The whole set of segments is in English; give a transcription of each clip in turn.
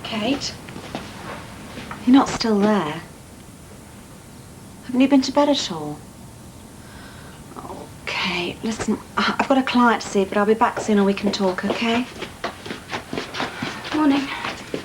Kate? You're not still there? Haven't you been to bed at all? Okay, listen, I've got a client to see, but I'll be back soon and we can talk, okay? Morning.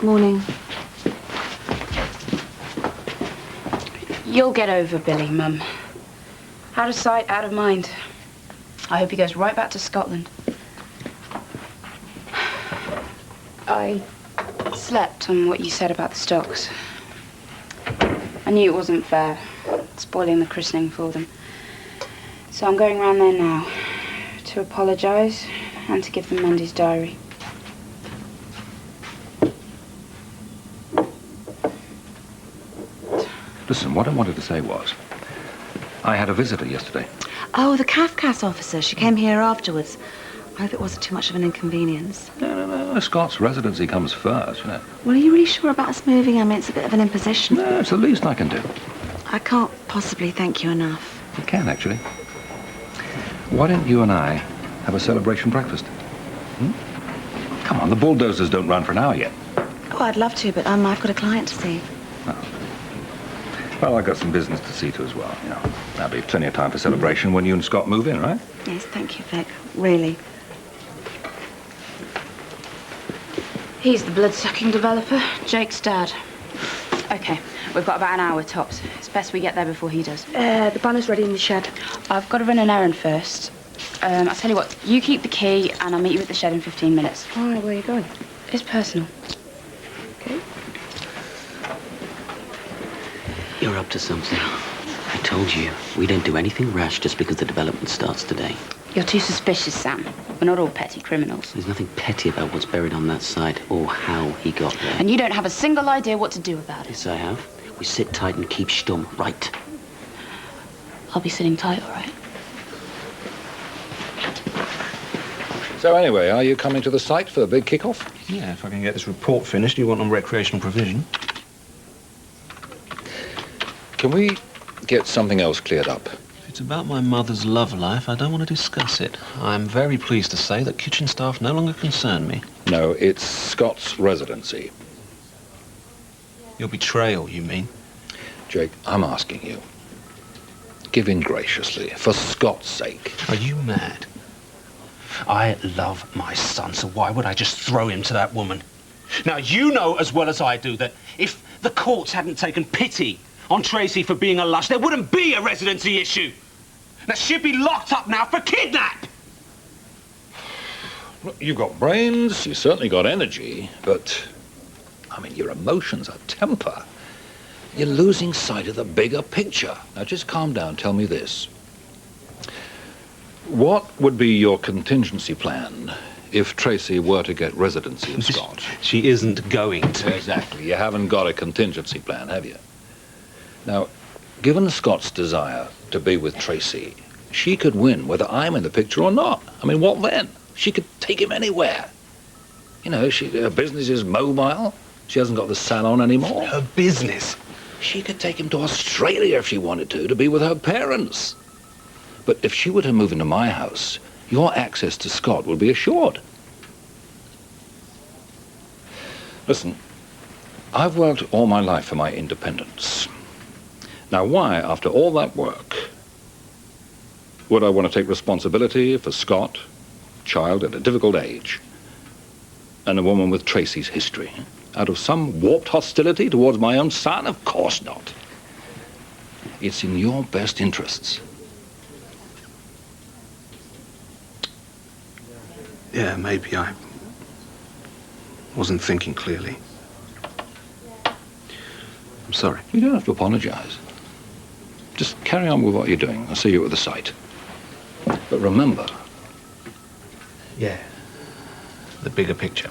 Morning. You'll get over Billy, Mum. Out of sight, out of mind. I hope he goes right back to Scotland. I slept on what you said about the stocks. I knew it wasn't fair, spoiling the christening for them. So I'm going round there now to apologise and to give them Monday's diary. Listen, what I wanted to say was, I had a visitor yesterday. Oh, the Kafkas officer. She came here afterwards. I hope it wasn't too much of an inconvenience. No. Scott's residency comes first, you know. Well, are you really sure about us moving? I mean, it's a bit of an imposition. No, it's the least I can do. I can't possibly thank you enough. You can, actually. Why don't you and I have a celebration breakfast? Come on, the bulldozers don't run for an hour yet. Oh, I'd love to, but I've got a client to see. Oh. Well, I've got some business to see to as well, you know. That'll be plenty of time for celebration when you and Scott move in, right? Yes, thank you, Vic. Really. He's the blood-sucking developer, Jake's dad. Okay, we've got about an hour tops. It's best we get there before he does. The banner's ready in the shed. I've got to run an errand first. I'll tell you what, you keep the key and I'll meet you at the shed in 15 minutes. All right, where are you going? It's personal. Okay. You're up to something. I told you, we don't do anything rash just because the development starts today. You're too suspicious, Sam. We're not all petty criminals. There's nothing petty about what's buried on that side or how he got there. And you don't have a single idea what to do about it. Yes, I have. We sit tight and keep stum, right? I'll be sitting tight, all right? So anyway, are you coming to the site for the big kickoff? Yeah, if I can get this report finished, you want on recreational provision? Can we get something else cleared up? If it's about my mother's love life, I don't want to discuss it. I'm very pleased to say that kitchen staff no longer concern me. No, it's Scott's residency. Your betrayal, you mean? Jake, I'm asking you. Give in graciously, for Scott's sake. Are you mad? I love my son, so why would I just throw him to that woman? Now, you know as well as I do that if the courts hadn't taken pity on Tracy for being a lush, there wouldn't be a residency issue. Now, she'd be locked up now for kidnap. Look, you've got brains, you certainly got energy, but, I mean, your emotions are temper. You're losing sight of the bigger picture. Now, just calm down, tell me this. What would be your contingency plan if Tracy were to get residency of Scott? She isn't going to. Exactly. You haven't got a contingency plan, have you? Now, given Scott's desire to be with Tracy, she could win whether I'm in the picture or not. I mean, what then? She could take him anywhere. You know, her business is mobile. She hasn't got the salon anymore. Her business? She could take him to Australia if she wanted to be with her parents. But if she were to move into my house, your access to Scott would be assured. Listen, I've worked all my life for my independence. Now, why, after all that work, would I want to take responsibility for Scott, child at a difficult age, and a woman with Tracy's history? Out of some warped hostility towards my own son? Of course not. It's in your best interests. Yeah, maybe I wasn't thinking clearly. I'm sorry. You don't have to apologize. Just carry on with what you're doing. I'll see you at the site. But remember... Yeah. The bigger picture.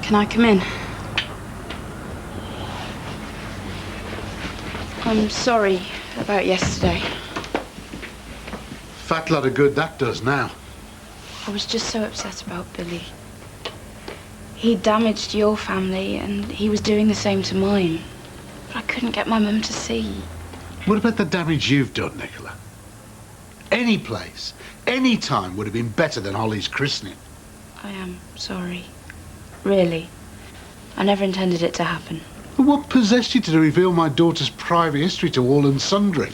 Can I come in? I'm sorry about yesterday. Fat lot of good that does now. I was just so upset about Billy. He damaged your family and he was doing the same to mine. But I couldn't get my mum to see. What about the damage you've done, Nicola? Any place, any time would have been better than Holly's christening. I am sorry. Really. I never intended it to happen. But what possessed you to reveal my daughter's private history to all and sundry?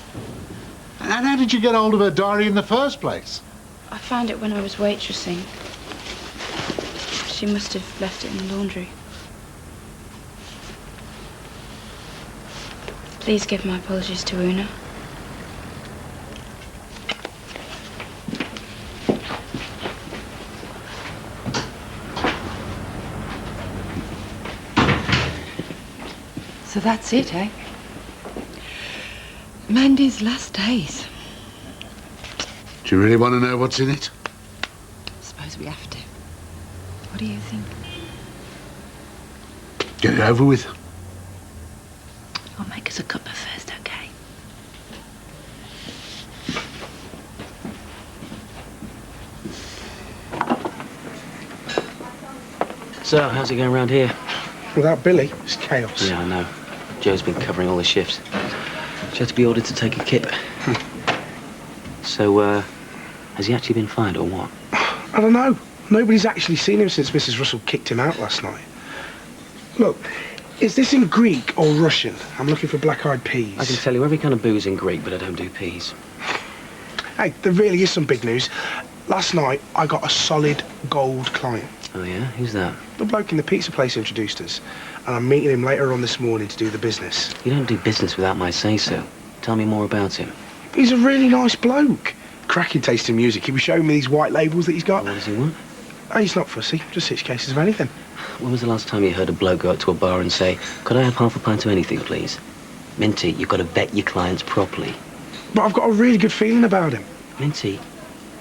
And how did you get hold of her diary in the first place? I found it when I was waitressing. She must have left it in the laundry. Please give my apologies to Una. So that's it, eh? Mandy's last days. Do you really want to know what's in it? Suppose we have to. What do you think? Get it over with. I'll make us a cup of first, okay? So, how's it going around here? Without Billy, it's chaos. Yeah, I know. Joe's been covering all the shifts. She had to be ordered to take a kip. So, has he actually been fired or what? I don't know. Nobody's actually seen him since Mrs. Russell kicked him out last night. Look, is this in Greek or Russian? I'm looking for black-eyed peas. I can tell you every kind of booze in Greek, but I don't do peas. Hey, there really is some big news. Last night, I got a solid gold client. Oh, yeah? Who's that? The bloke in the pizza place introduced us, and I'm meeting him later on this morning to do the business. You don't do business without my say-so. Tell me more about him. He's a really nice bloke. Cracking taste in music. He was showing me these white labels that he's got. What does he want? Oh, he's not fussy. Just 6 cases of anything. When was the last time you heard a bloke go up to a bar and say, could I have half a pint of anything, please? Minty, you've got to vet your clients properly. But I've got a really good feeling about him. Minty,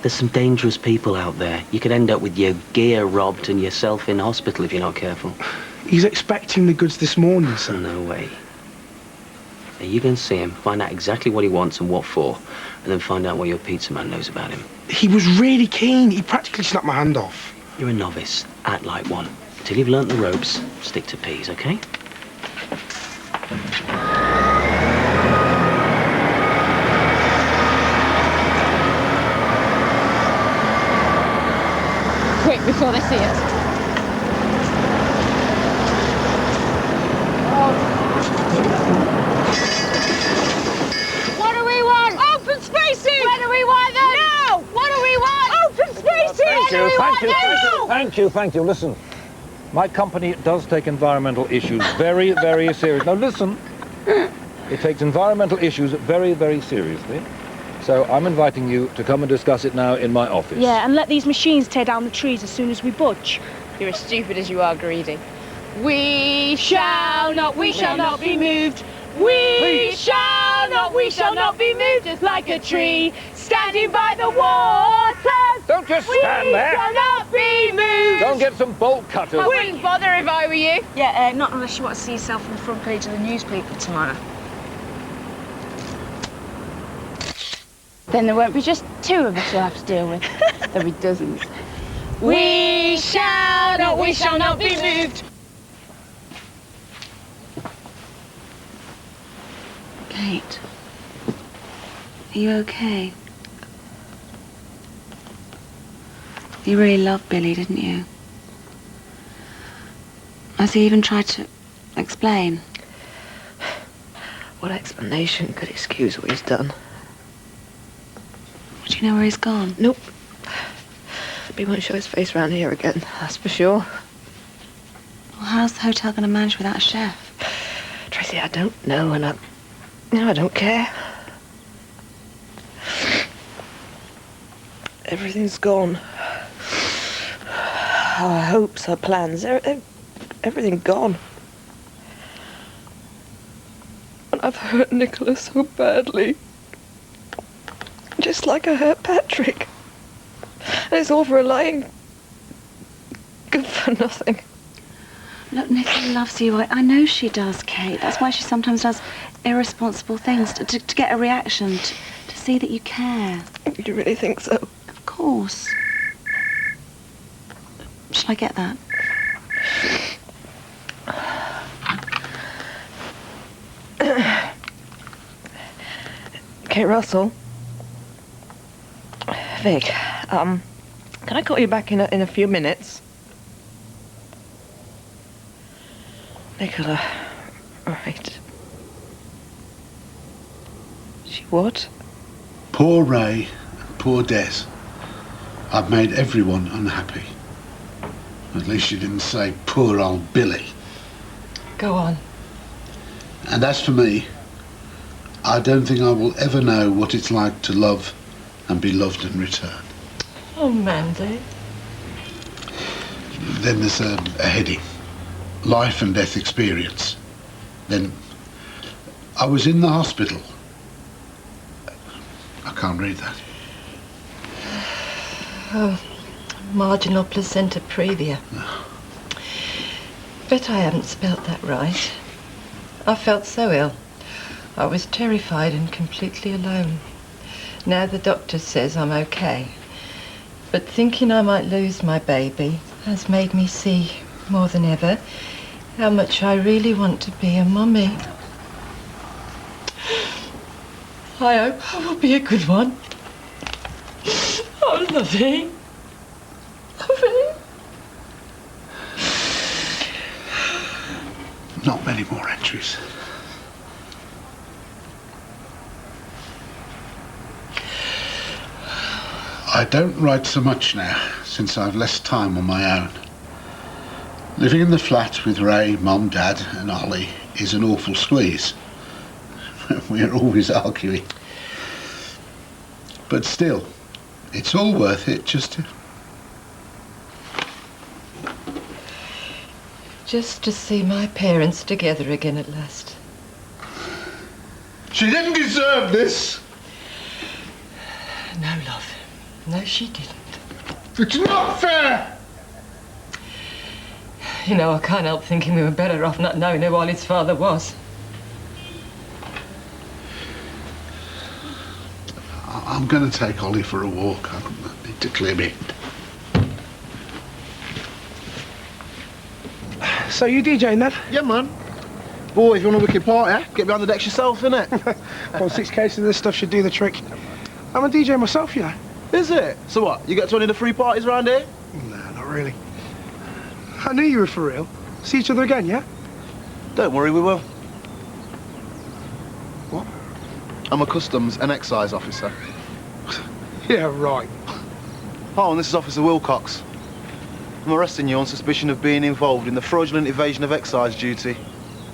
there's some dangerous people out there. You could end up with your gear robbed and yourself in hospital if you're not careful. He's expecting the goods this morning, sir. No way. Now, you go and see him, find out exactly what he wants and what for, and then find out what your pizza man knows about him. He was really keen. He practically snapped my hand off. You're a novice. Act like one. Until you've learnt the ropes, stick to peas, okay? Quick, before they see us. What do we want? Open spaces! Where do we want them? Now! What do we want? Open spaces! Thank you. Listen, my company does take environmental issues very, very seriously. Now listen, it takes environmental issues very, very seriously. So I'm inviting you to come and discuss it now in my office. Yeah, and let these machines tear down the trees as soon as we budge. You're as stupid as you are greedy. We shall not be moved. We shall not be moved, just like a tree standing by the waters. Don't just stand there. We shall not be moved. Go and get some bolt cutters. I wouldn't bother if I were you. Yeah, not unless you want to see yourself on the front page of the newspaper tomorrow. Then there won't be just 2 of us you'll have to deal with. There'll be dozens. We shall not be moved. Kate, are you okay? You really loved Billy, didn't you? Has he even tried to explain? What explanation could excuse what he's done? Do you know where he's gone? Nope. He won't show his face around here again, that's for sure. Well, how's the hotel going to manage without a chef? Tracy, I don't know, and I don't care. Everything's gone. Our hopes, our plans, everything gone. And I've hurt Nicholas so badly. Just like I hurt Patrick. And it's all for a lying good for nothing. Look, Nicola loves you. I know she does, Kate. That's why she sometimes does irresponsible things, to get a reaction, to see that you care. You really think so? Of course. Shall I get that? Kate Russell. Vic, can I call you back in a few minutes? Nicola, right. She what? Poor Ray, poor Des. I've made everyone unhappy. At least you didn't say poor old Billy. Go on. And as for me, I don't think I will ever know what it's like to love and be loved in return. Oh, Mandy. Then there's a heading. Life and death experience. Then I was in the hospital. I can't read that. Oh, marginal placenta previa. Bet I haven't spelt that right. I felt so ill. I was terrified and completely alone. Now the doctor says I'm okay. But thinking I might lose my baby has made me see, more than ever, how much I really want to be a mummy. I hope I will be a good one. Oh, Lovey. Lovey. Not many more entries. I don't write so much now, since I've less time on my own. Living in the flat with Ray, Mum, Dad and Ollie is an awful squeeze. We're always arguing. But still, it's all worth it just to see my parents together again at last. She didn't deserve this! No, love. No, she didn't. It's not fair! You know, I can't help thinking we were better off not knowing who Ollie's father was. I'm going to take Ollie for a walk. I need to clear me. So you DJing then? Yeah, man. Boy, if you want a wicked party, get behind the decks yourself, innit? Well, 6 cases of this stuff should do the trick. I'm a DJ myself, you know. Is it? So what, you get to any of the free parties around here? No, not really. I knew you were for real. See each other again, yeah? Don't worry, we will. What? I'm a customs and excise officer. Yeah, right. Oh, and this is Officer Wilcox. I'm arresting you on suspicion of being involved in the fraudulent evasion of excise duty.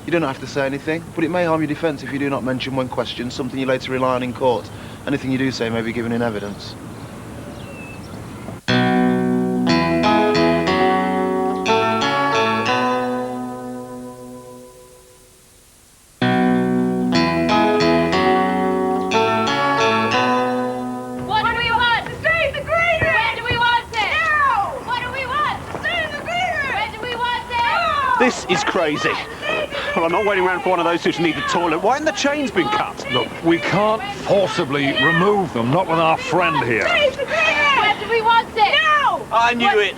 You don't have to say anything, but it may harm your defence if you do not mention when questioned something you later rely on in court. Anything you do say may be given in evidence. This is crazy. Well, I'm not waiting around for one of those who need the toilet. Why haven't the chains been cut? Look, we can't forcibly remove them, not with our friend here. Where do we want it? Now! I knew it.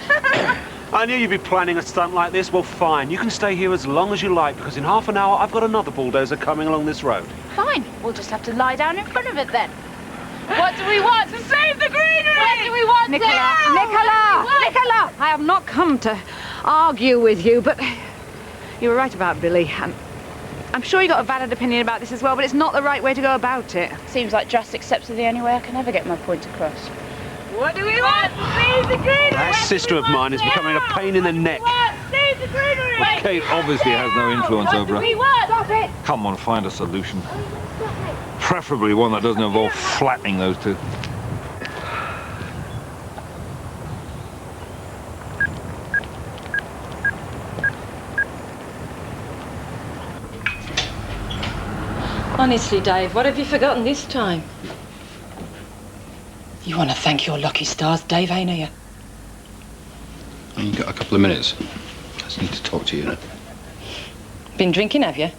I knew you'd be planning a stunt like this. Well, fine. You can stay here as long as you like, because in half an hour I've got another bulldozer coming along this road. Fine. We'll just have to lie down in front of it then. What do we want? To save the greenery! Where do we want Nicola, it? Nicola, I have not come to argue with you, but you were right about Billy. And I'm sure you got a valid opinion about this as well, but it's not the right way to go about it. Seems like drastic steps are the only way I can ever get my point across. What do we want? Save the greenery! That sister of mine is becoming a pain in the neck. Save the greenery! Well, Kate obviously has no influence over What do we her. want? Stop it! Come on, find a solution. Preferably one that doesn't involve flattening those two. Honestly, Dave, what have you forgotten this time? You want to thank your lucky stars, Dave, ain't you? You've got a couple of minutes. I just need to talk to you. Been drinking, have you?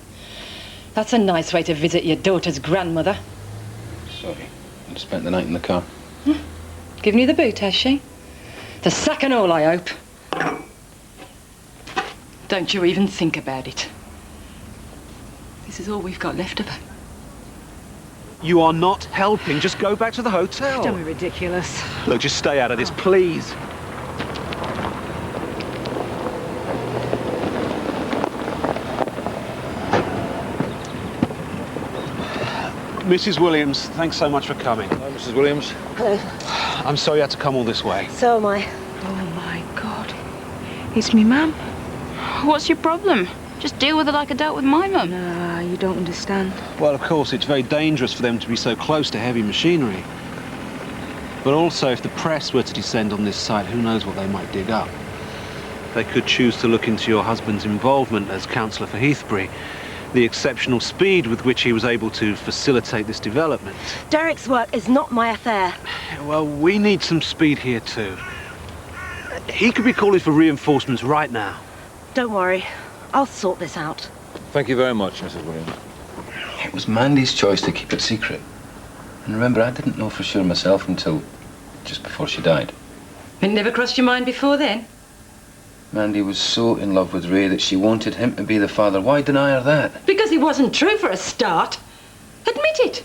That's a nice way to visit your daughter's grandmother. Sorry. I spent the night in the car. Giving you the boot, has she? The sack and all, I hope. Don't you even think about it. This is all we've got left of her. You are not helping. Just go back to the hotel. Don't be ridiculous. Look, just stay out of this, please. Mrs. Williams, thanks so much for coming. Hello, Mrs. Williams. Hello. I'm sorry you had to come all this way. So am I. Oh, my God. It's me, mum. What's your problem? Just deal with it like I dealt with my mum. No, you don't understand. Well, of course, it's very dangerous for them to be so close to heavy machinery. But also, if the press were to descend on this site, who knows what they might dig up. They could choose to look into your husband's involvement as councillor for Heathbury, the exceptional speed with which he was able to facilitate this development. Derek's work is not my affair. Well, we need some speed here too. He could be calling for reinforcements right now. Don't worry. I'll sort this out. Thank you very much, Mrs. Williams. It was Mandy's choice to keep it secret. And remember, I didn't know for sure myself until just before she died. It never crossed your mind before then? Mandy was so in love with Ray that she wanted him to be the father. Why deny her that? Because it wasn't true for a start. Admit it.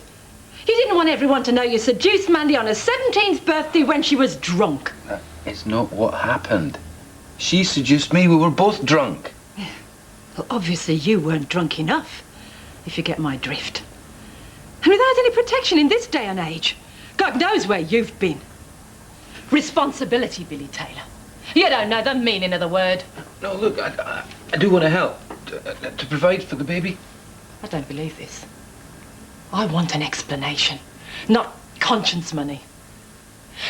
You didn't want everyone to know you seduced Mandy on her 17th birthday when she was drunk. That is not what happened. She seduced me. We were both drunk. Well, obviously you weren't drunk enough, if you get my drift. And without any protection in this day and age, God knows where you've been. Responsibility, Billy Taylor. You don't know the meaning of the word. No, look, I do want to help. To provide for the baby. I don't believe this. I want an explanation, not conscience money.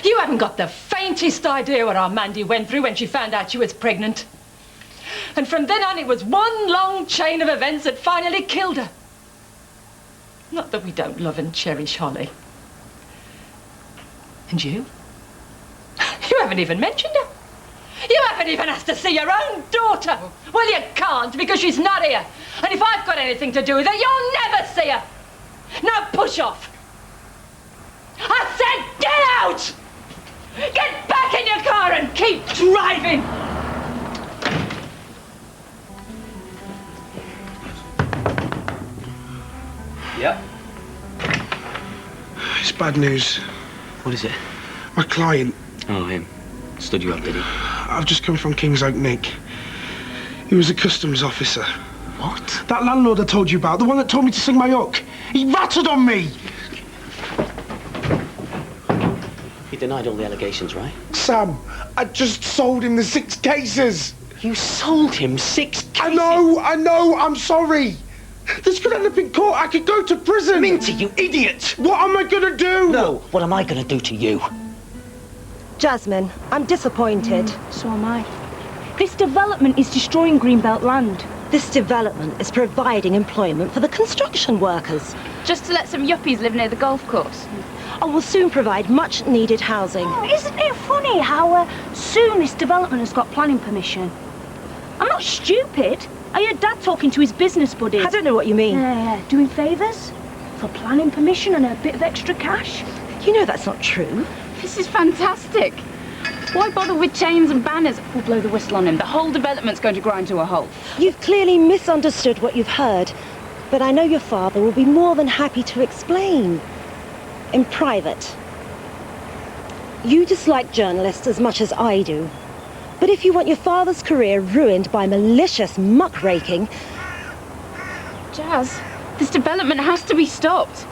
You haven't got the faintest idea what our Mandy went through when she found out she was pregnant. And from then on, it was one long chain of events that finally killed her. Not that we don't love and cherish Holly. And you? You haven't even mentioned her. You haven't even asked to see your own daughter. Well, you can't because she's not here. And if I've got anything to do with her, you'll never see her. Now push off. I said get out! Get back in your car and keep driving! Yep. It's bad news. What is it? My client. Oh, him. Stood you up, did he? I've just come from King's Oak, Nick. He was a customs officer. What? That landlord I told you about, the one that told me to sing my hook. He ratted on me! He denied all the allegations, right? Sam, I just sold him the 6 cases. You sold him 6 cases? I know, I'm sorry. This could end up in court. I could go to prison. Minty, you idiot! What am I gonna do? No, what am I gonna do to you? Jasmine, I'm disappointed. So am I. This development is destroying Greenbelt land. This development is providing employment for the construction workers. Just to let some yuppies live near the golf course. And will soon provide much-needed housing. Oh, isn't it funny how soon this development has got planning permission? I'm not stupid. I heard Dad talking to his business buddies. I don't know what you mean. Yeah, doing favours for planning permission and a bit of extra cash. You know that's not true. This is fantastic. Why bother with chains and banners? We'll blow the whistle on him. The whole development's going to grind to a halt. You've clearly misunderstood what you've heard, but I know your father will be more than happy to explain. In private. You dislike journalists as much as I do. But if you want your father's career ruined by malicious muckraking... Jazz, this development has to be stopped.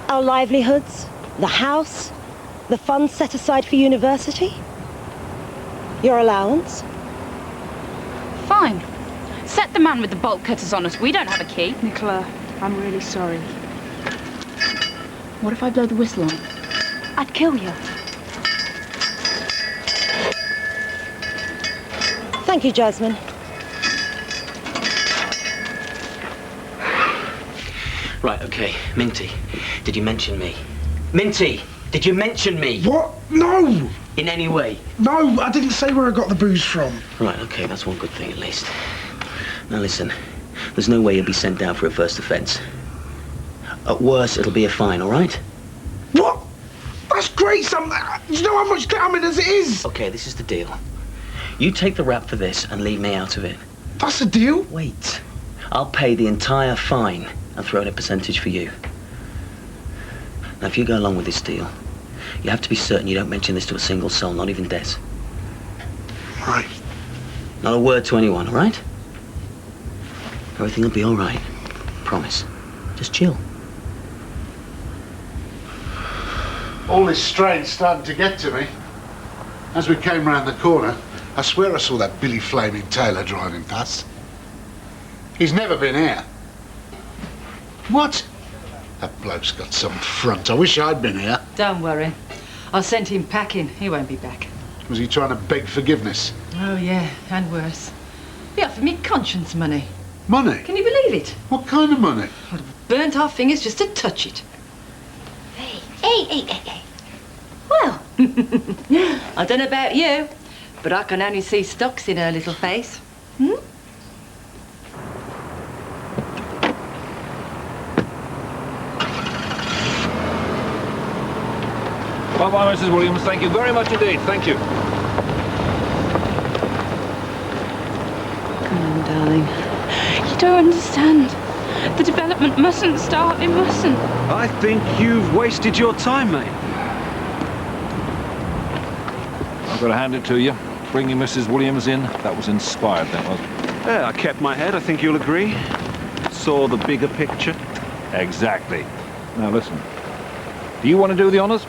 Our livelihoods, the house, the funds set aside for university, your allowance. Fine. Set the man with the bolt cutters on us. We don't have a key. Nicola, I'm really sorry. What if I blow the whistle on him? I'd kill you. Thank you, Jasmine. Right, okay. Minty, did you mention me? Minty, did you mention me? What? No! In any way? No, I didn't say where I got the booze from. Right, okay, that's one good thing at least. Now listen, there's no way you'll be sent down for a first offence. At worst, it'll be a fine, all right? What? That's great, Sam. You know how much damage as it is. Okay, this is the deal. You take the rap for this and leave me out of it. That's a deal. Wait. I'll pay the entire fine and throw in a percentage for you. Now, if you go along with this deal, you have to be certain you don't mention this to a single soul, not even Des. Right. Not a word to anyone, all right? Everything will be all right. Promise. Just chill. All this strain's starting to get to me. As we came round the corner, I swear I saw that Billy Flaming Taylor driving past. He's never been here. What? That bloke's got some front. I wish I'd been here. Don't worry. I sent him packing. He won't be back. Was he trying to beg forgiveness? Oh, yeah, and worse. He offered me conscience money. Money? Can you believe it? What kind of money? I'd have burnt our fingers just to touch it. Hey. Well, I don't know about you, but I can only see stocks in her little face. Bye-bye, Mrs. Williams. Thank you very much indeed. Thank you. Come on, darling. You don't understand. The development mustn't start. It mustn't. I think you've wasted your time, mate. I've got to hand it to you. Bringing Mrs. Williams in, that was inspired, that was. Yeah, I kept my head. I think you'll agree. Saw the bigger picture. Exactly. Now listen. Do you want to do the honours?